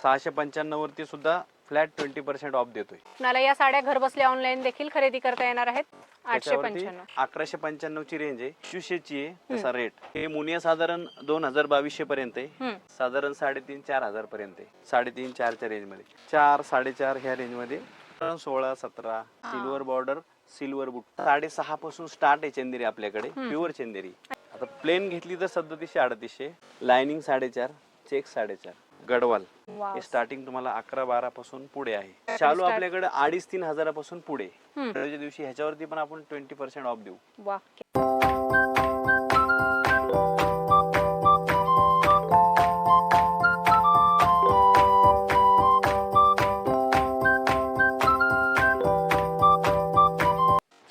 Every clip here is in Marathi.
695 वरती सुद्धा फ्लॅट 20% ऑफ देतोय. मला या साड्या घर बसल्या ऑनलाईन देखील खरेदी करता येणार आहेत. 895 1195 ची रेंज आहे. 2500ची आहे तसा रेट. हे मुनिया साधारण 2200 पर्यंत आहे. साधारण 3,500-4,000 पर्यंत आहे. 3,500-4 च्या रेंज मध्ये 4 4.5 ह्या रेंज मध्ये 16-17 सिल्वर बॉर्डर सिल्वर बुट 6.5 पासून स्टार्ट आहे चंदेरी आपल्याकडे. प्युअर चंदेरी. आता प्लेन घेतली तर 3700-3800, लाइनिंग 4.5, चेक 4.5, गडवाल हे स्टार्टिंग तुम्हाला 11-12 पासून पुढे आहे. शालू आपल्याकडे 2,500-3 हजारापासून पुढे. त्याच्या दिवशी ह्याच्यावरती पण आपण 20% ऑफ देऊ. वाह.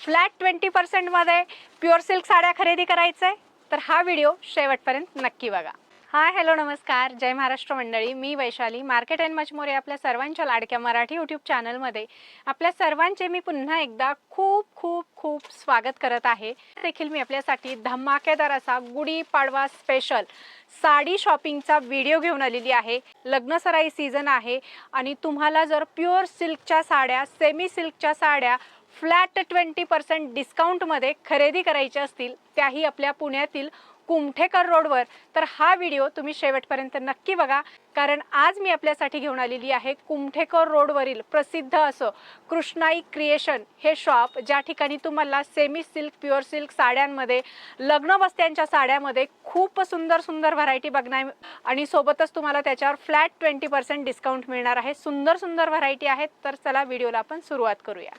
फ्लॅट 20% मध्ये प्युअर सिल्क साड्या खरेदी करायचंय तर हा व्हिडिओ शेवटपर्यंत नक्की बघा. हाय हॅलो नमस्कार, जय महाराष्ट्र मंडळी. मी Vaishali, market and much more या आपल्या सर्वांच्या लाडक्या मराठी यूट्यूब चॅनलमध्ये आपल्या सर्वांचे मी पुन्हा एकदा खूप खूप खूप स्वागत करत आहे. देखील मी आपल्यासाठी धमाकेदार असा गुढी पाडवा स्पेशल साडी शॉपिंगचा व्हिडिओ घेऊन आलेली आहे. लग्नसराई सीझन आहे आणि तुम्हाला जर प्युअर सिल्कच्या साड्या, सेमी सिल्कच्या साड्या फ्लॅट 20% डिस्काउंटमध्ये खरेदी करायच्या असतील, त्याही आपल्या पुण्यातील कुमठेकर रोडवर, तर हा व्हिडिओ तुम्ही शेवटपर्यंत नक्की बघा. कारण आज मी आपल्यासाठी घेऊन आलेली आहे कुमठेकर रोडवरील प्रसिद्ध असं कृष्णाई क्रिएशन हे शॉप, ज्या ठिकाणी तुम्हाला सेमी सिल्क, प्युअर सिल्क साड्यांमध्ये, लग्न बस्त्यांच्या साड्यामध्ये खूप सुंदर सुंदर व्हरायटी बघणार आणि सोबतच तुम्हाला त्याच्यावर फ्लॅट 20% डिस्काउंट मिळणार आहे. सुंदर सुंदर व्हरायटी आहेत. तर चला व्हिडिओला आपण सुरुवात करूया.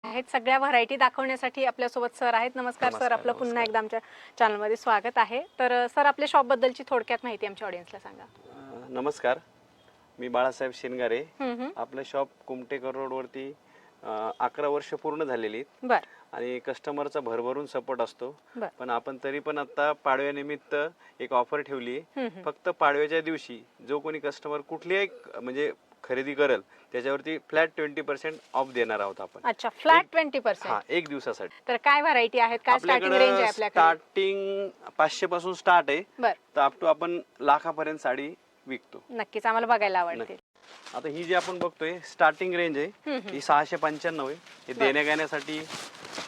आहेत सगळ्या व्हरायटी दाखवण्यासाठी आपल्यासोबत सर आहेत. नमस्कार सर, आपलं पुन्हा एकदा आमच्या चॅनलमध्ये स्वागत आहे. तर सर, आपल्या शॉप बद्दलची थोडक्यात माहिती आमच्या ऑडियन्सला सांगा. नमस्कार, मी बाळासाहेब शेनगारे. आपलं शॉप कुमठेकर रोडवरती 11 वर्ष पूर्ण झालेली आहेत. बर. आणि कस्टमरचा भरभरून सपोर्ट असतो. पण आपण तरी पण आता पाडव्यानिमित्त एक ऑफर ठेवली. फक्त पाडव्याच्या दिवशी जो कोणी कस्टमर कुठलीही म्हणजे खरेदी करेल त्याच्यावरती फ्लॅट 20% ऑफ देणार आहोत आपण. अच्छा, फ्लॅट 20%. हा, एक दिवसासाठी. तर काय व्हरायटी आहेत, काय स्टार्टिंग रेंज आहे आपल्याकडे? स्टार्टिंग 500 पासून स्टार्ट आहे. बर. तर अप टू आपण लाखापर्यंत साडी विकतो. नक्कीच आम्हाला बघायला आवडते. आता ही जी आपण बघतोय स्टार्टिंग रेंज आहे ही 695 आहे. हे देण्या घेण्यासाठी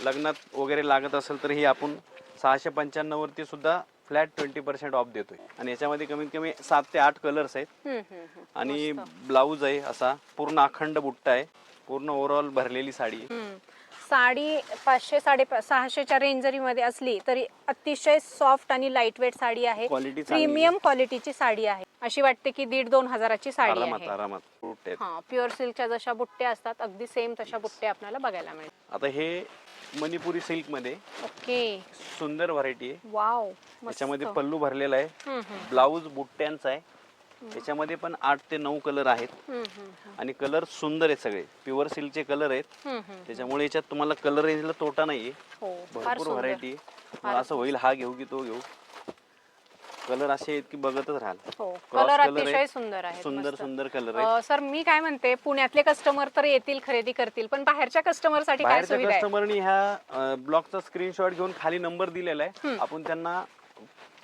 लग्नात वगैरे लागत असेल तर ही आपण 695 वरती सुद्धा फ्लॅट 20% ऑफ देतोय. आणि याच्यामध्ये कमीत कमी 7 ते 8 कलर्स आहेत. आणि ब्लाऊज आहे असा पूर्ण अखंड बुट्टा आहे. पूर्ण ओव्हरऑल भरलेली साडी. साडी 500-650च्या रेंज जरी मध्ये असली तरी अतिशय सॉफ्ट आणि लाईट वेट साडी आहे. प्रीमियम क्वालिटीची साडी आहे. अशी वाटते की 1,500-2 हजाराची साडी आहे. आरामात. हा, प्युअर सिल्कच्या जशा बुट्ट्या असतात अगदी सेम तशा बुट्ट्या आपल्याला बघायला मिळतात. आता हे मणिपुरी सिल्क मध्ये ओके, सुंदर व्हरायटी आहे. वाव. याच्यामध्ये पल्लू भरलेला आहे. ब्लाऊज बुट्ट्यांचा आहे. याच्यामध्ये पण 8 ते 9 कलर आहेत. आणि कलर सुंदर आहेत, सगळे प्युअर सिल्कचे कलर आहेत. त्याच्यामुळे याच्यात तुम्हाला कलर रेंजला तोटा नाहीये. भरपूर व्हरायटी आहे. असं होईल हा घेऊ की तो घेऊ, कलर असे आहेत की बघतच राहाल. कलर अतिशय सुंदर आहे. सुंदर सुंदर कलर आहे. सर, मी काय म्हणते, पुण्यातले कस्टमर तर येतील, खरेदी करतील, पण बाहेरच्या कस्टमर साठी काय सुविधा आहे? कस्टमरनी ह्या ब्लॉगचा स्क्रीनशॉट घेऊन खाली नंबर दिलेला आहे. आपण त्यांना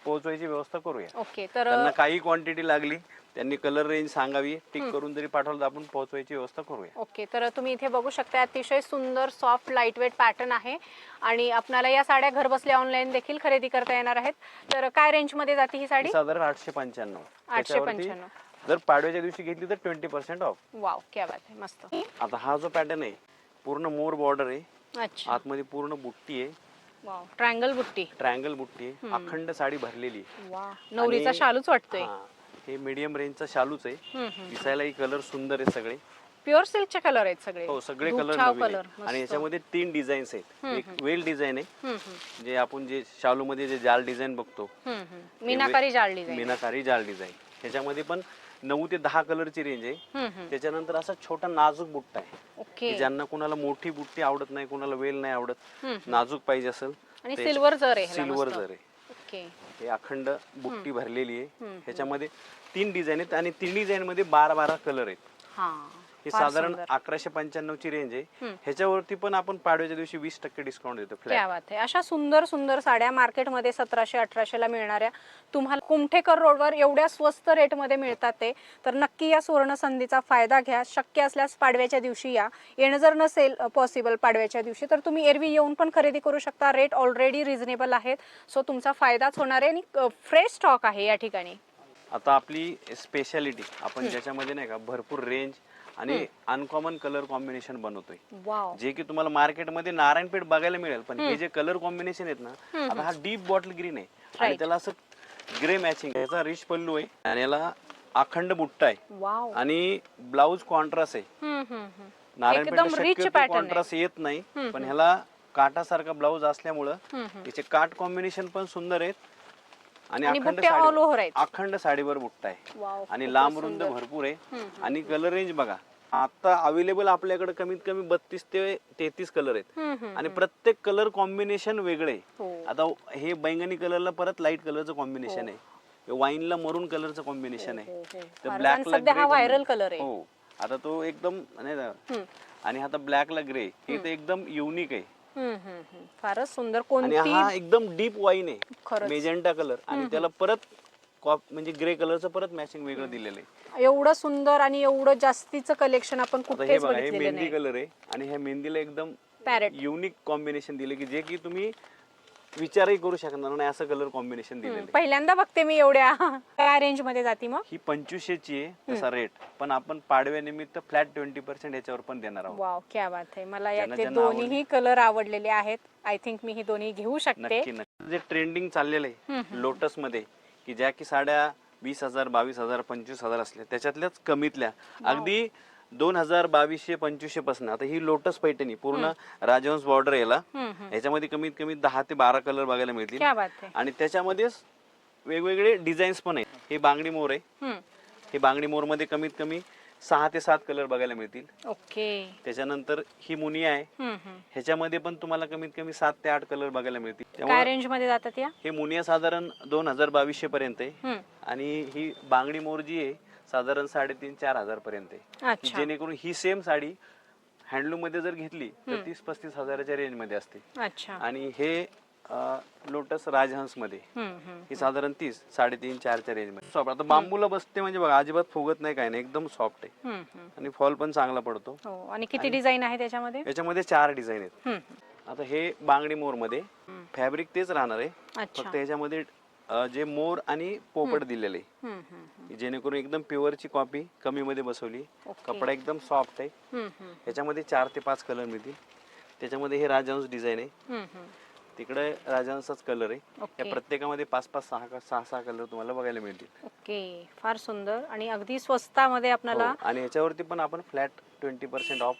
पोहोचवायची व्यवस्था करूया. ओके. तर त्यांना काही क्वांटिटी लागली त्यांनी कलर रेंज सांगावी, टिक करून जरी पाठवलं तर आपण पोहोचवायची व्यवस्था करूया. ओके. तर तुम्ही इथे बघू शकता, अतिशय सुंदर सॉफ्ट लाईट वेट पॅटर्न आहे आणि आपल्याला या साड्या घर बसल्या ऑनलाईन देखील खरेदी करता येणार आहेत. तर काय रेंज मध्ये जाते ही साडी? साधारण 895. 895. जर पाडव्याच्या दिवशी घेतली तर 20% ऑफ. वाव, क्या बात आहे, मस्त. आता हा जो पॅटर्न आहे पूर्ण मोर बॉर्डर आहे. अच्छा. आतमध्ये पूर्ण बुट्टी आहे. वाव, ट्रायंगल बुट्टी. ट्रायंगल बुट्टी आहे. अखंड साडी भरलेली. वाह, नवरीचा शालूच वाटतोय. हे मीडियम रेंजचा शालूच आहे. दिसायलाही कलर सुंदर आहे. सगळे प्युअर सिल्कचे कलर आहेत सगळे. हो, सगळे कलर आणि याच्यामध्ये 3 डिझाईन्स आहेत. एक वेल डिझाईन आहे, जे आपण जे शालू मध्ये जे जाल डिझाईन बघतो, मीनाकारी जाल डिझाईन. मीनाकारी जाल डिझाईन. ह्याच्यामध्ये पण 9 ते 10 कलरची रेंज आहे. त्याच्यानंतर असा छोटा नाजूक बुट्टा आहे. ज्यांना कुणाला मोठी बुट्टी आवडत नाही, कुणाला वेल नाही आवडत, नाजूक पाहिजे असेल, आणि सिल्वर जर आहे. सिल्वर जर आहे. हे अखंड बुट्टी भरलेली आहे. ह्याच्यामध्ये 3 डिझाईन आहेत आणि 3 डिझाईन मध्ये 12-12 कलर आहेत. हे साधारण 1195 ची रेंज आहे. ह्याच्यावरती पण आपण पाडव्याच्या दिवशी 20% डिस्काउंट देतो फ्लॅट. क्या बात आहे. अशा सुंदर सुंदर साड्या मार्केटमध्ये 1700-1800 ला मिळणाऱ्या तुम्हाला कुमठेकर रोडवर एवढ्या स्वस्त रेटमध्ये मिळतात ते. तर नक्की या सुवर्ण संधीचा फायदा घ्या. शक्य असल्यास पाडव्याच्या दिवशी या. येणं जर नसेल पॉसिबल पाडव्याच्या दिवशी तर तुम्ही एरवी येऊन पण खरेदी करू शकता. रेट ऑलरेडी रिझनेबल आहेत. सो तुमचा फायदाच होणार आहे आणि फ्रेश स्टॉक आहे या ठिकाणी. आता आपली स्पेशालिटी आपण ज्याच्यामध्ये नाही का भरपूर रेंज आणि अनकॉमन कलर कॉम्बिनेशन बनवतोय. वाव. जे की तुम्हाला मार्केटमध्ये नारायणपेठ बघायला मिळेल, पण हे जे कलर कॉम्बिनेशन आहेत ना, आता हा डीप बॉटल ग्रीन आहे आणि त्याला असं ग्रे मॅचिंग, याचा रिच पल्लू आहे आणि याला अखंड बुट्टा आहे. वाव. आणि ब्लाउज कॉन्ट्रास्ट आहे. नारायणपेठला शक्यतो कॉन्ट्रास्ट येत नाही, पण ह्याला काटासारखा ब्लाउज असल्यामुळं त्याचे काट कॉम्बिनेशन पण सुंदर आहेत आणि अखंड साडीवर बुट्टा आहे आणि लांब रुंद भरपूर आहे. आणि कलर रेंज बघा, आता अवेलेबल आपल्याकडे कमीत कमी 32 ते 33 कलर आहेत आणि प्रत्येक कलर कॉम्बिनेशन वेगळे. आता हे बैंगनी कलरला परत लाईट कलरचं कॉम्बिनेशन आहे, वाईनला मरून कलरचं कॉम्बिनेशन आहे, तर ब्लॅकला व्हायरल कलर आहे. हो, आता तो एकदम नाही. आणि आता ब्लॅकला ग्रे, हे तर एकदम युनिक आहे. फारच सुंदर. आणि हा एकदम डीप वाईन आहे, मेजेंटा कलर, आणि त्याला परत म्हणजे ग्रे कलरचं परत मॅचिंग वेगळं दिलेलं आहे. एवढं सुंदर आणि एवढं जास्तीचं कलेक्शन आपण कुठेच बघितलेलं नाही. बघितलेलं मेहंदी कलर आहे आणि ह्या मेहंदीला एकदम युनिक कॉम्बिनेशन दिले की जे की तुम्ही विचारही करू शकणार नाही, असं कलर कॉम्बिनेशन दिलेलं आहे. पहिल्यांदा बघते मी एवढ्या. काय रेंज मध्ये जाती मग? ही 2500 ची आहे तसा रेट, पण आपण पाडव्यानिमित्त फ्लॅट 20% याच्यावर पण देणार आहोत. वाव, क्या बात आहे. मला यातले दोन्ही कलर आवडलेले आहेत. आय थिंक मी ही दोन्ही घेऊ शकते. नक्की. जे ट्रेंडिंग चाललेलं आहे लोटस मध्ये, की ज्या की साड्या 20,000, 22,000, 25,000 असल्या, त्याच्यातल्याच कमीतल्या अगदी 2000, 2200-2500 पासून. आता ही लोटस पैठणी पूर्ण राजहंस बॉर्डर याला, याच्यामध्ये कमीत कमी 10 ते 12 कलर बघायला मिळतील. आणि त्याच्यामध्येच वेगवेगळे डिझाईन्स पण आहेत. हे बांगडी मोर आहे. हे बांगडी मोर मध्ये कमीत कमी 6 ते 7 कलर बघायला मिळतील. ओके. त्याच्यानंतर ही मुनिया आहे, ह्याच्यामध्ये पण तुम्हाला कमीत कमी 7 ते 8 कलर बघायला मिळतील. काय रेंज मध्ये जातात या? हे मुनिया साधारण 2000-2200 पर्यंत आहे आणि ही बांगडी मोर जी आहे साधारण 3,500-4,000 पर्यंत आहे. जेणेकरून ही सेम साडी हँडलूम मध्ये जर घेतली तर 30-35 हजाराच्या रेंज मध्ये असते. आणि हे लोटस राजहंस मध्ये ही साधारण 30-3,500-4च्या रेंज मध्ये. आता बांबूला बसते म्हणजे बघा, अजिबात फुगत नाही, काय नाही, एकदम सॉफ्ट आहे आणि फॉल पण चांगला पडतो. आणि किती डिझाईन आहे त्याच्यामध्ये? याच्यामध्ये 4 डिझाईन आहेत. आता हे बांगडी मोर मध्ये फॅब्रिक तेच राहणार आहे, फक्त ह्याच्यामध्ये जे मोर आणि पोपट दिलेले, जेणेकरून एकदम प्युअरची कॉपी कमी मध्ये बसवली. कपडा एकदम सॉफ्ट आहे. याच्यामध्ये 4 ते 5 कलर मिळतील. त्याच्यामध्ये हे राजहंस डिझाईन आहे, तिकडे राजहंसच कलर आहे. या प्रत्येकामध्ये 5-6 कलर तुम्हाला बघायला मिळतील. ओके, फार सुंदर आणि अगदी स्वस्तामध्ये आपल्याला. आणि याच्यावरती पण आपण फ्लॅट 20% ऑफ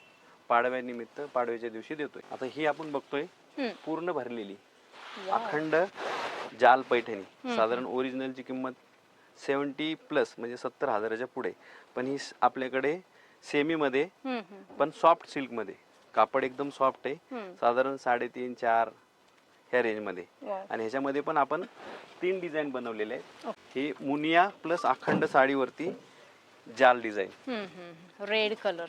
पाडव्यानिमित्त पाडव्याच्या दिवशी देतोय. आता ही आपण बघतोय पूर्ण भरलेली अखंड जाल पैठणी. साधारण ओरिजिनलची किंमत 70+ म्हणजे 70,000च्या पुढे, पण ही आपल्याकडे सेमी मध्ये पण सॉफ्ट सिल्क मध्ये, कापड एकदम सॉफ्ट आहे, साधारण 3.5-4 ह्या रेंज मध्ये. आणि ह्याच्यामध्ये पण आपण 3 डिझाईन बनवलेले आहेत. ही मुनिया प्लस अखंड साडीवरती जाल डिझाईन, रेड कलर.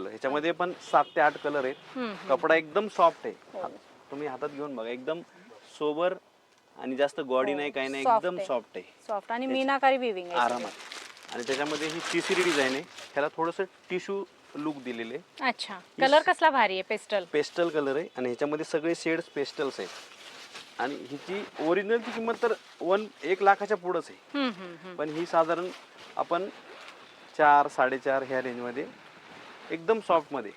ह्याच्यामध्ये पण 7 ते 8 कलर आहेत. कपडा एकदम सॉफ्ट आहे, तुम्ही हातात घेऊन बघा, एकदम सोबर आणि जास्त गॉडी नाही, काही नाही, एकदम सॉफ्ट आहे. सॉफ्ट आणि मीनाकारी विविंग आहे आरामात. आणि त्याच्यामध्ये ही तिसरी डिझाईन आहे, ह्याला थोडस टिश्यू लुक दिलेले. अच्छा, कलर कसला भारी आहे? पेस्टल कलर आहे आणि ह्याच्यामध्ये सगळे शेड्स पेस्टल्स आहेत. आणि हिची ओरिजिनलची किंमत तर 1 लाखाच्या पुढेच आहे, पण ही साधारण आपण 4-4.5 ह्या रेंज मध्ये एकदम सॉफ्ट मध्ये.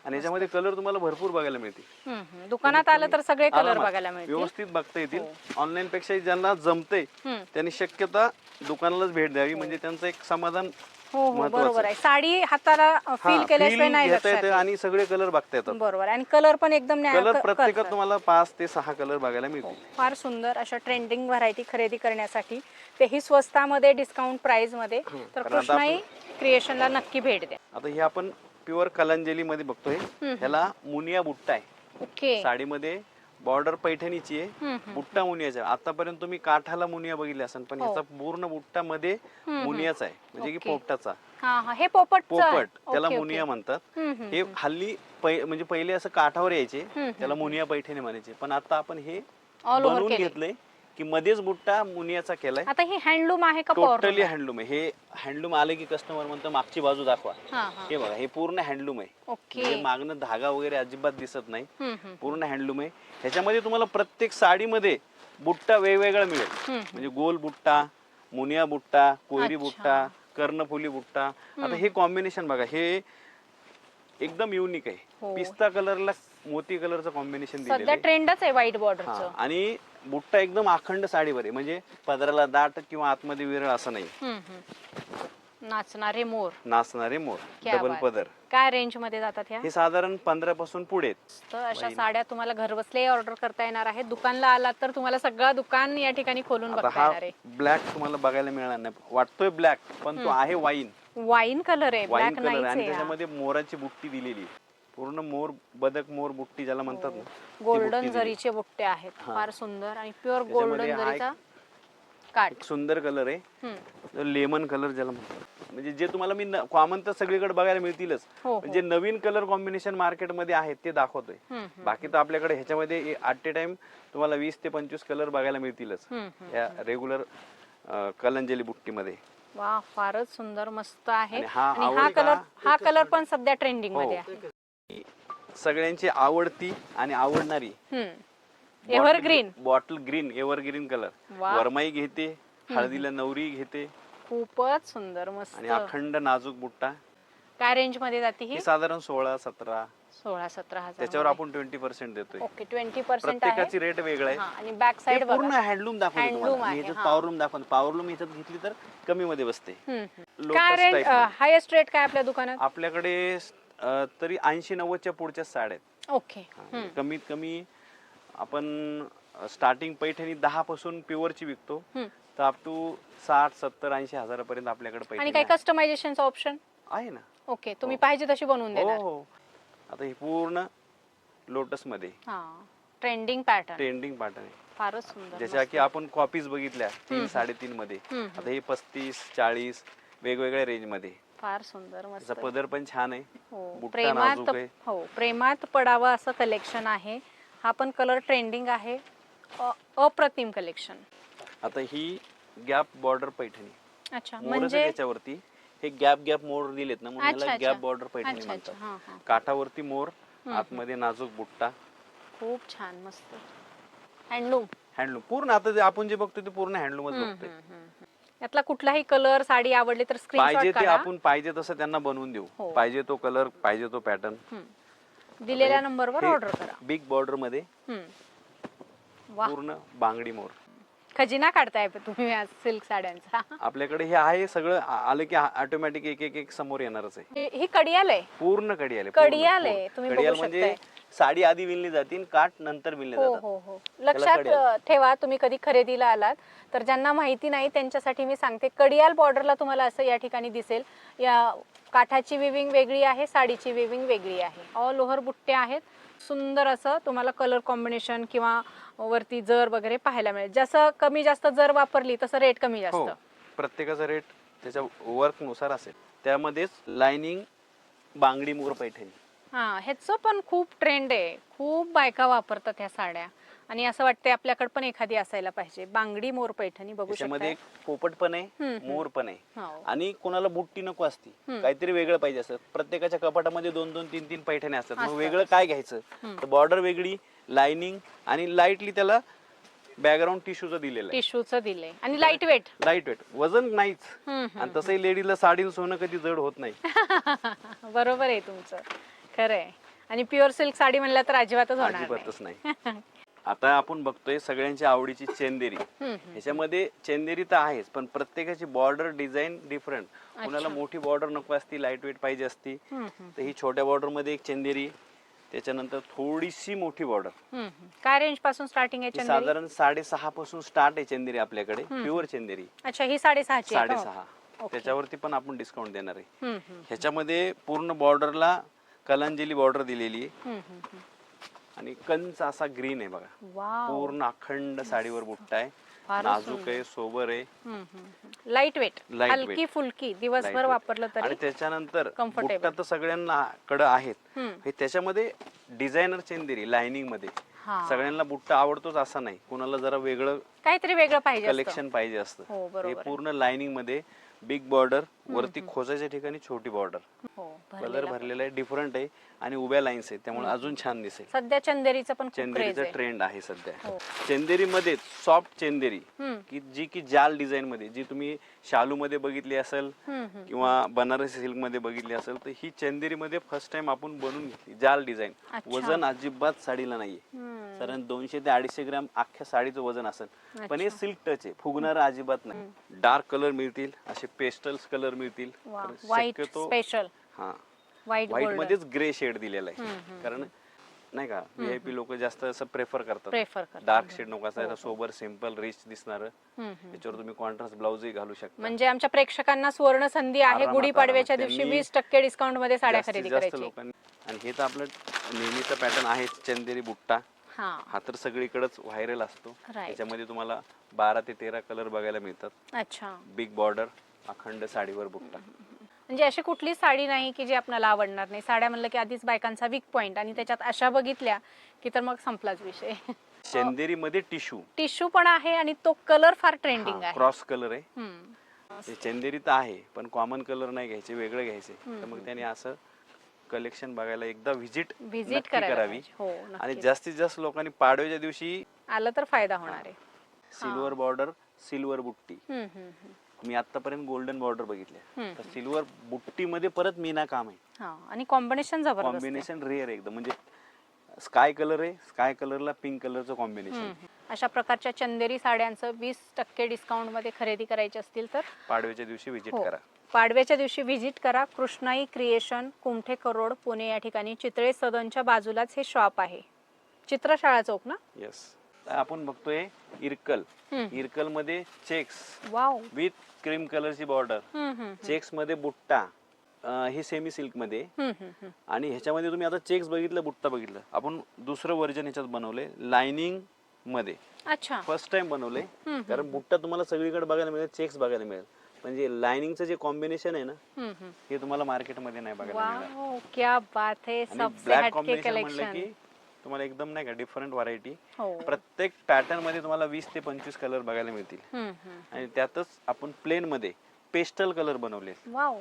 आणि याच्यामध्ये कलर तुम्हाला भरपूर बघायला मिळतील. दुकानात आलं तर सगळे कलर बघायला मिळतील, व्यवस्थित बघता येतील. ऑनलाईन पेक्षा ज्यांना जमते त्यांनी शक्यता दुकानालाच भेट द्यावी, म्हणजे त्यांचं एक समाधान. बरोबर आहे. साडी हाताला फील केल्याशिवाय नाही लक्षात येत. आणि सगळे कलर बघता येतात. बरोबर. आणि कलर पण एकदम कलर प्रत्येकात तुम्हाला 5 ते 6 कलर बघायला मिळतील. फार सुंदर अशा ट्रेंडिंग व्हरायटी खरेदी करण्यासाठी, तेही स्वस्तामध्ये, डिस्काउंट प्राइस मध्ये, तर कृष्णाई क्रिएशनला नक्की भेट द्या. आता हे आपण प्युअर कलांजली मध्ये बघतोय, ह्याला मुनिया बुट्टा आहे. ओके. साडीमध्ये बॉर्डर पैठणीची आहे, हम्म. बुट्टा मुनियाचा आहे. आतापर्यंत तुम्ही काठाला मुनिया बघितले असेल, पण हो. ह्याचा पूर्ण बुट्टा मध्ये मुनियाचा आहे, म्हणजे की ओके. पोपटाचा. हा हा, हे पोपटचं आहे. पोपट त्याला ओके, ओके. मुनिया म्हणतात. हम्म. हे हल्ली म्हणजे पहिले असं काठावर यायचे, हम्म. त्याला मुनिया पैठणी म्हणायचे, पण आता आपण हे All over बनवून केले. घेतलंय की मध्येच बुट्टा मुनियाचा केलाय. आता ही हँडलूम आहे का टोटली हँडलूम आहे. हे हँडलूम आले की कस्टमर म्हणतो मागची बाजू दाखवा. हा हा. हे बघा, हे पूर्ण हँडलूम आहे. ओके. म्हणजे मागणं धागा वगैरे अजिबात दिसत नाही, हम्म. पूर्ण हँडलूम आहे. ह्याच्यामध्ये तुम्हाला प्रत्येक साडीमध्ये बुट्टा वेगवेगळा मिळेल. हम्म. म्हणजे गोल बुट्टा, मुनिया बुट्टा, कोयरी अच्छा. बुट्टा, कर्णफुली बुट्टा. आता हे कॉम्बिनेशन बघा, हे एकदम युनिक आहे. हो. पिस्ता कलरला मोती कलरचं कॉम्बिनेशन दिलेलं सध्या आहे. ट्रेंडच आहे व्हाईट हा, बॉर्डरचं. आणि बुट्टा एकदम अखंड साडीवर आहे, म्हणजे पदराला दाट किंवा आतमध्ये विरळ असं नाही. नाचणारे मोर. नाचणारे मोर, क्या डबल बात. पदर. काय रेंज मध्ये जातात ह्या? हे साधारण 15 पासून पुढे आहेत. तर अशा साड्या तुम्हाला घरबसल्या ऑर्डर करता येणार आहे. दुकानला आलात तर तुम्हाला सगळं दुकान या ठिकाणी खोलून आता बघता हा येणार आहे. ब्लॅक तुम्हाला बघायला मिळणार नाही, वाटतोय ब्लॅक पण तो आहे वाईन. वाईन कलर आहे, वाईन ब्लॅक कलर नाहीच आणि आहे हा. त्याच्यामध्ये मोराची बुट्टी दिलेली आहे. पूर्ण मोर, बदक मोर बुट्टी ज्याला म्हणतात ना, ती गोल्डन बुट्टी दिली. जरीचे बुट्टे आहेत, हा. फार सुंदर आणि प्युअर त्याच्यामध्ये गोल्डन हा जरीचा काठ. एक सुंदर कलर आहे, हम्म. लेमन कलर ज्याला म्हणतात. म्हणजे जे तुम्हाला मी कॉमन तर सगळीकडे बघायला मिळतीलच, हो, पण जे नवीन कलर कॉम्बिनेशन मार्केटमध्ये आहेत ते दाखवतोय. बाकी तर आपल्याकडे ह्याच्यामध्ये ॲट ए टाइम तुम्हाला 20 ते 25 कलर बघायला मिळतीलच या रेग्युलर कलंजली बुट्टीमध्ये. वा, फारच सुंदर, मस्त आहे. आणि हा आणि आवड हा कलर पण सध्या ट्रेंडिंग हो. मध्ये आहे. सगळ्यांची आवडती आणि आवडणारी evergreen. Bottle green, evergreen colour. वा. वरमाई घेते, हळदीला नवरी घेते, खूपच सुंदर, आणि मस्त. अखंड नाजूक बुट्टा. काय रेंज मध्ये जाते ही? ही साधारण 16-17, 16-17 हजार. त्याच्यावर आपण 20% देतोय. ओके, 20% आहे. प्रत्येकाची रेट वेगळा आहे. हा, आणि बॅक हे साइड पूर्ण हँडलूम दाखवतो Handloom तुम्हाला. आहे, ह्याच्यात हा. पॉवरलूम दाखवतो. पॉवरलूम ह्याच्यात घेतली तर कमी मध्ये बसते. काय लोटस रेंज, टाईप मध्ये. हायेस्ट रेट काय आपल्या दुकानात? आपल्याकडे तरी 80-90 च्या पुढच्या साड्या आहेत. ओके. कमीत कमी आपण स्टार्टिंग पैठणी 10 पासून प्युअरची विकतो, तर अप टू 60-70-80 हजारापर्यंत आपल्याकडे आणि पैठणी काही कस्टमायझेशनचा ऑप्शन आहे ना. ओके, तुम्ही पाहिजे तशी बनवून हो देणार. हो. आता ही पूर्ण लोटस मध्ये हा, ट्रेंडिंग पॅटर्न, ट्रेंडिंग पॅटर्न आहे, फारच सुंदर. ज्याच्या की आपण कॉपीज बघितल्या 3-3.5 मध्ये. आता ही 35-40 वेगवेगळ्या रेंज मध्ये. फार सुंदर, मस्त. त्याचा पदर पण छान आहे. हो, बुट्टा प्रेमात, नाजूक आहे. हो, प्रेमात पडावं असं कलेक्शन आहे. हा पण कलर ट्रेंडिंग आहे. अप्रतिम कलेक्शन. आता ही गॅप बॉर्डर पैठणी. अच्छा, मोरच म्हणजे त्याच्यावरती हे गॅप मोर दिलेत ना, म्हणून अच्छा, याला अच्छा. गॅप बॉर्डर पैठणी अच्छा, अच्छा. हा, म्हणतात. हा. काठावरती मोर, आतमध्ये नाजूक बुट्टा. खूप छान, मस्त. हँडलूम. हँडलूम पूर्ण. आता जे आपण जे बघतोय ते पूर्ण हँडलूमच बघतोय. यातला कुठलाही कलर साडी आवडली तर पाहिजे स्क्रीनशॉट ते काढा. आपण पाहिजे तसं त्यांना बनवून देऊ. हो. पाहिजे तो कलर, पाहिजे तो पॅटर्न दिलेल्या नंबरवर ऑर्डर करा. बिग बॉर्डर मध्ये वा, पूर्ण बांगडी मोर. खजिना काढताय तुम्ही या सिल्क साड्यांचा. आपल्याकडे हे आहे सगळं. आलं की ऑटोमॅटिक एक एक एक समोर येणारच आहे. ही कडियाल आहे. पूर्ण कडियाल. कडियाल आहे, तुम्ही बघू म्हणजे शकताय. साडी आधी विणली जाते, काठ नंतर विणले हो जातात. हो हो, लक्षात ठेवा. तुम्ही कधी खरेदीला आलात तर ज्यांना माहिती नाही त्यांच्यासाठी मी सांगते, कडियाल बॉर्डरला तुम्हाला असं या ठिकाणी दिसेल. या काठाची विविंग वेगळी आहे, साडीची विविंग वेगळी आहे. ऑल ओव्हर बुट्टे आहेत. सुंदर असं तुम्हाला कलर कॉम्बिनेशन किंवा वरती जर वगैरे पाहायला मिळेल. जसं कमी जास्त जर वापरली तसं रेट कमी हो, जास्त. प्रत्येकाचा रेट त्याच्या वर्क नुसार असेल. त्यामध्येच लाइनिंग बांगडी मोर पैठणी. हा, ह्याचं पण खूप ट्रेंड आहे. खूप बायका वापरतात ह्या साड्या आणि असं वाटतंय आपल्याकडे पण एखादी असायला पाहिजे. बांगडी मोर पैठणी बघू त्याच्यामध्ये शकता. पोपट पण आहे, मोर पण आहे. हो. आणि कोणाला बुट्टी नको असती, काहीतरी वेगळं पाहिजे असतं. प्रत्येकाच्या कपाटामध्ये 2-2, 3-3 पैठणी असतात. मग वेगळं काय घ्यायचं, तर बॉर्डर वेगळी, लाइनिंग आणि लाईटली त्याला बॅकग्राऊंड टिश्यूचं दिलेलं आहे. टिश्यूचं दिलंय आणि लाईट वेट. लाईट वेट, वजन नाहीच. आणि तसंही लेडीला साडी सोनं कधी जड होत नाही. बरोबर आहे तुमचं, खरंय. आणि प्युअर सिल्क साडी म्हणलं तर अजिबातच होणार अजिबातच नाही. आता आपण बघतोय सगळ्यांची आवडीची चेंदेरी. ह्याच्यामध्ये चेंदेरी तर आहेच, पण प्रत्येकाची बॉर्डर डिझाईन डिफरंट. कुणाला मोठी बॉर्डर नको असती, लाईट वेट पाहिजे असती, तर ही छोट्या बॉर्डर मध्ये एक चेंदेरी. त्याच्यानंतर थोडीशी मोठी बॉर्डर. काय रेंज पासून स्टार्टिंग आहे चंदेरी? साधारण 6.5 पासून स्टार्ट आहे चेंदेरी आपल्याकडे, प्युअर चेंदेरी. अच्छा, ही 6.5 6.5. त्याच्यावरती पण आपण डिस्काउंट देणार आहे. ह्याच्यामध्ये पूर्ण बॉर्डरला कलांजली बॉर्डर दिलेली आहे. आणि कंच असा ग्रीन आहे बघा. वाव, पूर्ण अखंड साडीवर बुट्टा आहे. फारच नाजूक आहे, सोबर आहे, लाईट वेट, Light weight. हलकी फुलकी, दिवसभर Lightweight. वापरलं आणि तरी त्याच्यानंतर comfortable. बुट्टा तर सगळ्यांना कडं आहेत. हम्म. हे त्याच्यामध्ये डिझायनर चेंदेरी लाइनिंग मध्ये. हा. सगळ्यांना बुट्टा आवडतोच असं नाही, कोणाला जरा वेगळं काहीतरी वेगळं पाहिजे असतं. कलेक्शन पाहिजे असतं. हो, हे बरोबर आहे. पूर्ण लाइनिंग मध्ये बिग बॉर्डर, वरती खोचाच्या ठिकाणी छोटी बॉर्डर, हो, कलर भरलेला भरलेला आहे, डिफरंट आहे आणि उभ्या लाईन्स आहेत, त्यामुळे अजून छान दिसेल. सध्या चंदेरीचं पण खूप क्रेज चंदेरीचा आहे. ट्रेंड आहे सध्या. हो. चंदेरी मध्ये सॉफ्ट चंदेरी हम्म. की जी की जाल डिझाईन मध्ये, जी तुम्ही शालू मध्ये बघितली असेल किंवा बनारसी सिल्क मध्ये बघितली असेल, तर ही चंदेरी मध्ये फर्स्ट टाइम आपण बनवून घेतली जाल डिझाईन. अच्छा. वजन अजिबात साडीला नाहीये, कारण 200 ते 250 ग्रॅम अख्ख्या साडीचं वजन असेल, पण हे सिल्क टच आहे, फुगणारं अजिबात नाही. डार्क कलर मिळतील, असे पेस्टल्स कलर मिळतील. तर व्हाईट शक्यतो स्पेशल, हा व्हाईट व्हाईट गोल्डन मध्येच ग्रे शेड दिलेला आहे, कारण नाही का व्हीआयपी लोक जास्त असं प्रेफर करतात. डार्क शेड नको असायला, सोबर सिंपल रिच दिसणार. त्याच्यावर तुम्ही कॉन्ट्रास्ट ब्लाउजही घालू शकता. म्हणजे आमच्या प्रेक्षकांना सुवर्ण संधी आहे आरामात, गुढीपाडव्याच्या आरामात. दिवशी त्यांनी 20% डिस्काउंट मध्ये साड्या जास्तीत खरेदी जास्त करायची. लोकांनी. आणि हे तर आपलं नेहमीचा पॅटर्न आहे, चंदेरी बुट्टा. हा, हा तर सगळीकडेच व्हायरल असतो. Right. त्याच्यामध्ये तुम्हाला 12 ते 13 कलर बघायला मिळतात. अच्छा. बिग बॉर्डर, अखंड साडीवर बुट्टा. म्हणजे अशी कुठली साडी नाही की जी आपल्याला आवडणार नाही. साड्या म्हणलं की आधीच बायकांचा वीक पॉइंट, आणि त्याच्यात अशा बघितल्या की तर मग संपलाच विषय. चंदेरी मध्ये टिश्यू पण आहे आणि तो कलर फार ट्रेंडिंग आहे. क्रॉस कलर आहे. हम्म. हे चंदेरी तर आहे, पण कॉमन कलर नाही घ्यायचे, वेगळे घ्यायचे. तर मग त्याने असं कलेक्शन बघायला एकदा व्हिजिट करावी. करावी. हो, आणि नक्कीच. जास्तीत जास्त लोकांनी पाडव्याच्या दिवशी आलं तर फायदा होणार आहे. सिल्वर बॉर्डर, सिल्वर बुट्टी. हम्म. मी आतापर्यंत गोल्डन बॉर्डर बघितल्या, तर सिल्वर बुट्टी मध्ये परत मीना काम आहे. हा, आणि कॉम्बिनेशन जबरदस्त आहे. कॉम्बिनेशन रेअर एकदम, म्हणजे स्काय कलर आहे, स्काय कलरला पिंक कलरचं कॉम्बिनेशन. अशा प्रकारच्या चंदेरी साड्यांचं 20% डिस्काउंट मध्ये खरेदी करायची असतील तर पाडव्याच्या दिवशी व्हिजिट हो, करा. पाडव्याच्या दिवशी व्हिजिट करा. कृष्णाई क्रिएशन, कुमठे करोड, पुणे या ठिकाणी. चितळे सदनच्या बाजूलाच हे शॉप आहे. चित्रशाळा चौक ना. येस. आपण बघतोय इरकल. इरकल मध्ये चेक्स वाव. विथ क्रीम कलरची बॉर्डर, चेक्स मध्ये बुट्टा. हे सेमी सिल्क मध्ये. आणि ह्याच्यामध्ये तुम्ही आता चेक्स बघितलं, बुट्टा बघितलं, आपण दुसरं व्हर्जन ह्याच्यात बनवलंय लाइनिंग मध्ये. अच्छा. फर्स्ट टाइम बनवलंय, कारण बुट्टा तुम्हाला सगळीकडे बघायला मिळेल, चेक्स बघायला मिळेल, म्हणजे लाइनिंगचं जे कॉम्बिनेशन आहे ना, हे तुम्हाला मार्केटमध्ये नाही बघायला मिळणार. वाव, क्या बात है. आणि सबसे ब्लॅक हटके कॉम्बिनेशन म्हणलं कलेक्शन. की तुम्हाला एकदम नाही का डिफरंट व्हरायटी. हो. प्रत्येक पॅटर्न मध्ये तुम्हाला 20 ते 25 कलर बघायला मिळतील. आणि त्यातच आपण प्लेन मध्ये पेस्टल कलर बनवले. वाव.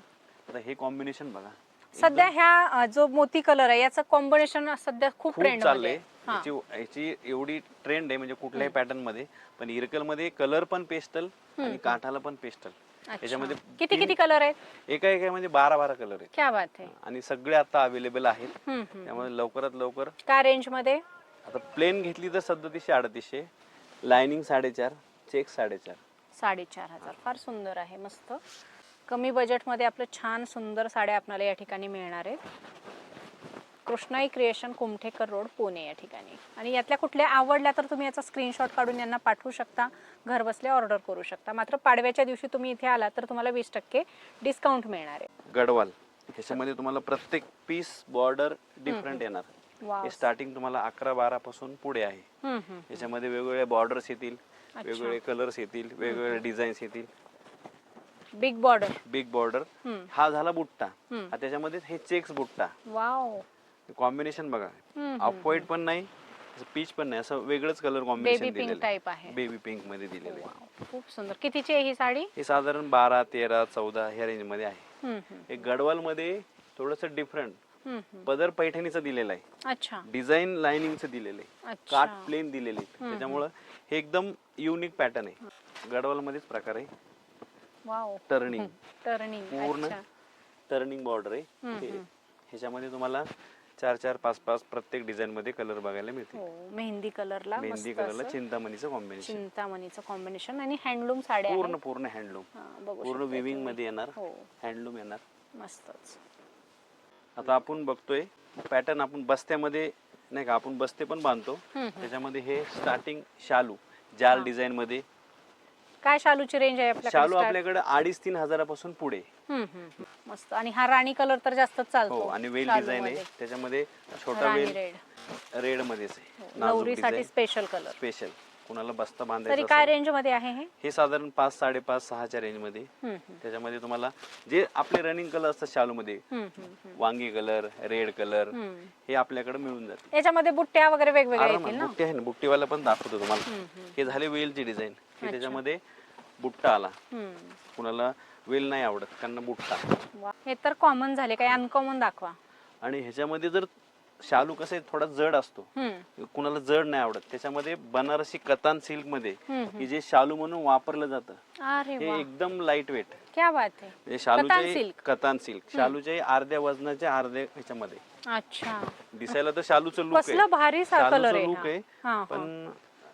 आता हे कॉम्बिनेशन बघा. सध्या ह्या जो मोती कलर आहे याचं कॉम्बिनेशन सध्या खूप खूप ट्रेंड चाललंय. मध्ये. याची एवढी ट्रेंड आहे, म्हणजे कुठल्याही पॅटर्न मध्ये. पण इरकल मध्ये कलर पण पेस्टल आणि काठाला पण पेस्टल. याच्यामध्ये किती कलर आहेत? एका मध्ये 12 कलर आहेत. क्या बात है. आणि सगळे आता अवेलेबल आहेत. त्यामुळे लवकरात लवकर. काय रेंज मध्ये? आता प्लेन घेतली तर 3700-3800, लाइनिंग 4.5, चेक 4.5. 4,500. फार सुंदर आहे, मस्त. कमी बजेट मध्ये आपलं छान सुंदर साड्या आपल्याला या ठिकाणी मिळणार आहेत. कृष्णाई क्रिएशन, कुमठेकर रोड, पुणे या ठिकाणी. आणि यातल्या कुठल्या आवडल्या तर तुम्ही याचा स्क्रीनशॉट काढून यांना पाठवू शकता, घर बसल्या ऑर्डर करू शकता. मात्र पाडव्याच्या दिवशी तुम्ही इथे आला तर तुम्हाला 20% डिस्काउंट मिळणार आहे. गडवाल, ह्याच्यामध्ये तुम्हाला प्रत्येक पीस बॉर्डर डिफरंट येणार. हे स्टार्टिंग तुम्हाला 11-12 पासून पुढे आहे. याच्यामध्ये वेगवेगळे बॉर्डर्स येतील, वेगवेगळे कलर्स येतील, वेगवेगळे डिझाईन्स येतील. Big border. बिग बॉर्डर हा झाला बुट्टा. त्याच्यामध्ये हे चेक्स बुट्टा. वाव. कॉम्बिनेशन बघा, ऑफ व्हाईट पण नाही, पीच पण नाही, असं वेगळंच colour combination baby pink type आहे. बेबी पिंक मध्ये दिलेलं आहे. खूप सुंदर. कितीची आहे ही साडी? हे साधारण 12, 13, 14 ह्या रेंज मध्ये आहे. हे गडवाल मध्ये थोडस डिफरंट पदर पैठणीचं दिलेलं आहे. अच्छा. डिझाईन लाइनिंगचं दिलेलं आहे, काठ प्लेन दिलेले आहे. त्याच्यामुळं हे एकदम युनिक पॅटर्न आहे. गडवाल मध्येच प्रकार आहे. वाव. टर्निंग पूर्ण टर्निंग बॉर्डर आहे. ह्याच्यामध्ये तुम्हाला 4-4, 5-5 प्रत्येक डिझाईन मध्ये कलर बघायला मिळतील. मेहंदी कलरला चिंतामणीचं कॉम्बिनेशन आणि हँडलूम साड्या पूर्ण हँडलूम, पूर्ण विविंग मध्ये येणार, हँडलूम येणार. मस्तच. आता आपण बघतोय पॅटर्न, आपण बस्त्यामध्ये नाही का, आपण बस्ते पण बांधतो. त्याच्यामध्ये हे स्टार्टिंग शालू जाल डिझाईन मध्ये. काय शालूची रेंज आहे आपल्याकडे शालू start? आपल्याकडे 2.5-3 हजारापासून पुढे. मस्त. आणि हा राणी कलर तर जास्तच चालतो. हो, आणि वेल डिझाईन आहे त्याच्यामध्ये, छोटा राणी वेल रेड रेड मध्येच आहे. हो, नवरीसाठी स्पेशल कलर. स्पेशल कुणाला बस्ता तरी बांधायचा काय असेल, रेंज मध्ये आहे हे? हे साधारण 5-5.5-6च्या रेंज मध्ये. त्याच्यामध्ये तुम्हाला जे आपले रनिंग कलर असतात शालू मध्ये, वांगी कलर, रेड कलर, हे आपल्याकडे मिळून जाते. याच्यामध्ये बुट्ट्या वगैरे वेगवेगळ्या आरामात येतील ना? बुट्टे आहे ना, बुट्टीवाला पण दाखवतो तुम्हाला. हे झाले वेलची डिझाईन, की त्याच्यामध्ये बुट्टा आला. कुणाला वेल नाही आवडत त्यांना बुट्टा. वा, हे तर कॉमन झाले. काही अनकॉमन दाखवा. आणि ह्याच्यामध्ये जर शालू कसं आहे, थोडा जड असतो, कुणाला जड नाही आवडत, त्याच्यामध्ये बनारसी कतान सिल्क मध्ये की जे शालू म्हणून वापरलं जातं, अरे हे वा, एकदम लाईट वेट. क्या बात आहे. म्हणजे कतान शालूचे सिल्क. कतान सिल्क, शालूचे अर्ध्या वजनाच्या अर्ध्या ह्याच्यामध्ये. अच्छा, दिसायला तर शालूचं लुक आहे, कसला भारी कलर शालूचं आहे लुक आहे, हा. पण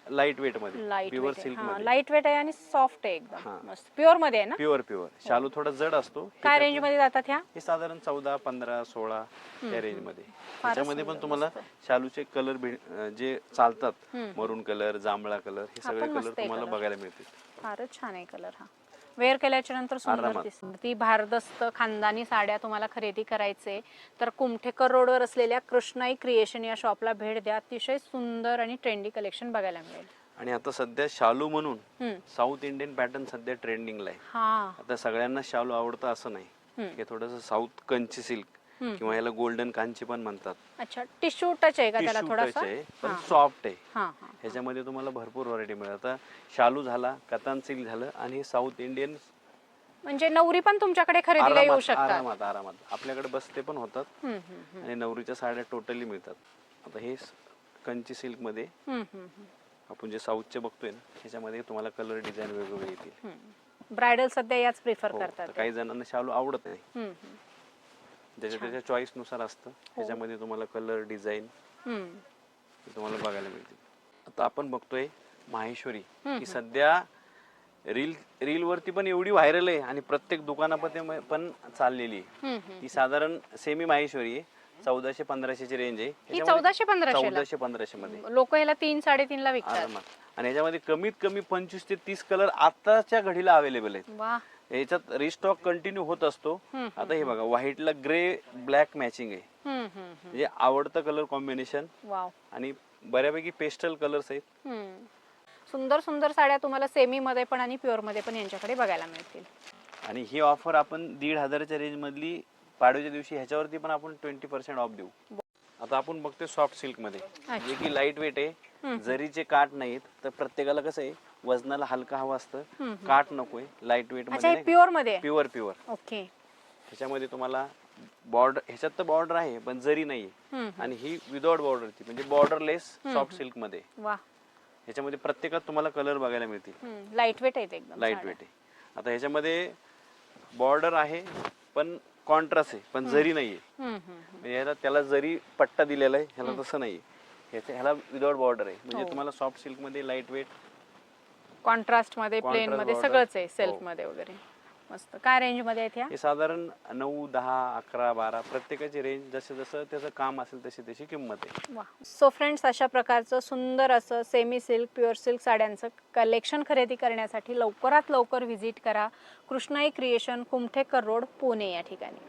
लाईट वेट मध्ये, लाईट प्युअर वेट सिल्क आहे. मध्ये. लाईट वेट आहे आणि सॉफ्ट आहे एकदम मस्त. प्युअर मध्ये आहे ना? प्युअर शालू थोडा जड असतो. काय रेंज मध्ये जातात ह्या? हे साधारण 14, 15, 16 या रेंज मध्ये. त्याच्यामध्ये पण तुम्हाला शालूचे कलर जे चालतात, मरून कलर, जांभळा कलर, हे सगळे कलर तुम्हाला बघायला मिळतील. फारच छान आहे कलर हा. वेअर केल्याच्या नंतर सुंदर दिसते. ती भारदस्त खानदानी साड्या तुम्हाला खरेदी करायचे तर कुमठेकर रोडवर असलेल्या कृष्णाई क्रिएशन या शॉपला भेट द्या. अतिशय सुंदर आणि ट्रेंडी कलेक्शन बघायला मिळेल. आणि आता सध्या शालू म्हणून साऊथ इंडियन पॅटर्न सध्या ट्रेंडिंगला आहे. आता सगळ्यांना शालू आवडतं असं नाही, हे थोडंसं साऊथ कंची सिल्क किंवा याला गोल्डन कांची पण म्हणतात. अच्छा, टिश्यू टच आहे का त्याला? थोडासा पण सॉफ्ट आहे. ह्याच्यामध्ये तुम्हाला भरपूर व्हरायटी मिळेल. आता शालू झाला, कतान सिल्क झालं, आणि साऊथ इंडियन, म्हणजे नवरी पण तुमच्याकडे खरेदीला येऊ शकतात. आरामात आरामात आपल्याकडे बसते पण होतात आणि नवरीच्या साड्या टोटली मिळतात. आता हे कंची सिल्क मध्ये आपण जे साऊथचे बघतोय ना, ह्याच्यामध्ये तुम्हाला कलर डिझाईन वेगवेगळे येतील. ब्रायडल सध्या याच प्रिफर करतात. काही जणांना शालू आवडत नाही, त्याच्या चॉईस नुसार असतं. त्याच्यामध्ये तुम्हाला कलर डिझाईन तुम्हाला बघायला मिळतील. आता आपण बघतोय माहेश्वरी, ही सध्या रील वरती पण एवढी व्हायरल आहे आणि प्रत्येक दुकानामध्ये पण चाललेली आहे. ही साधारण सेमी माहेश्वरी आहे. 1400-1500 ची रेंज आहे. 1400-1500 मध्ये लोक याला 3-3.5 ला विकतात. आणि याच्यामध्ये कमीत कमी 25 ते 30 कलर आताच्या घडीला अवेलेबल आहेत. याच्यात रिस्टॉक कंटिन्यू होत असतो. आता हे बघा, व्हाईटला ग्रे ब्लॅक मॅचिंग आहे, म्हणजे आवडतं कलर कॉम्बिनेशन. आणि बऱ्यापैकी पेस्टल कलर्स आहेत. सुंदर सुंदर साड्या तुम्हाला सेमी मध्ये पण आणि प्युअर मध्ये पण यांच्याकडे बघायला मिळतील. आणि ही ऑफर आपण 1500च्या रेंज मधली पाडव्याच्या दिवशी ह्याच्यावरती पण आपण 20% ऑफ देऊ. आता आपण बघतोय सॉफ्ट सिल्क मध्ये, जे की लाईट वेट आहे, जरीचे काठ नाहीत. तर प्रत्येकाला कसं आहे, वजनाला हलका हवा असतं, काठ नकोय, लाईट वेट मध्ये. प्युअर मध्ये? प्युअर. ओके. ह्याच्यामध्ये तुम्हाला बॉर्डर, ह्याच्यात तर बॉर्डर आहे पण जरी नाहीये, आणि ही विदाउट बॉर्डरची, म्हणजे बॉर्डरलेस सॉफ्ट सिल्क मध्ये. ह्याच्यामध्ये प्रत्येकात तुम्हाला कलर बघायला मिळतील. लाईट वेट आहे एकदम. लाईट वेट आहे. आता ह्याच्यामध्ये बॉर्डर आहे पण कॉन्ट्रास्ट आहे, पण जरी नाहीये. म्हणजे त्याला जरी पट्टा दिलेला आहे, ह्याला तसं नाहीये. ह्याला विदाउट बॉर्डर आहे. म्हणजे तुम्हाला सॉफ्ट सिल्क मध्ये लाईट वेट, कॉन्ट्रास्ट मध्ये, प्लेन मध्ये सगळंच आहे, सेल्फ मध्ये वगैरे. मस्त. काय रेंज मध्ये आहेत? हे साधारण 9, 10, 11, 12 प्रत्येकाची रेंज, जसं जसं त्याचं काम असेल तशी त्याची किंमत आहे. सो फ्रेंड्स, अशा प्रकारचं सुंदर असं सेमी सिल्क, प्युअर सिल्क साड्यांचं कलेक्शन खरेदी करण्यासाठी लवकरात लवकर व्हिजिट करा कृष्णाई क्रिएशन, कुमठेकर रोड, पुणे या ठिकाणी.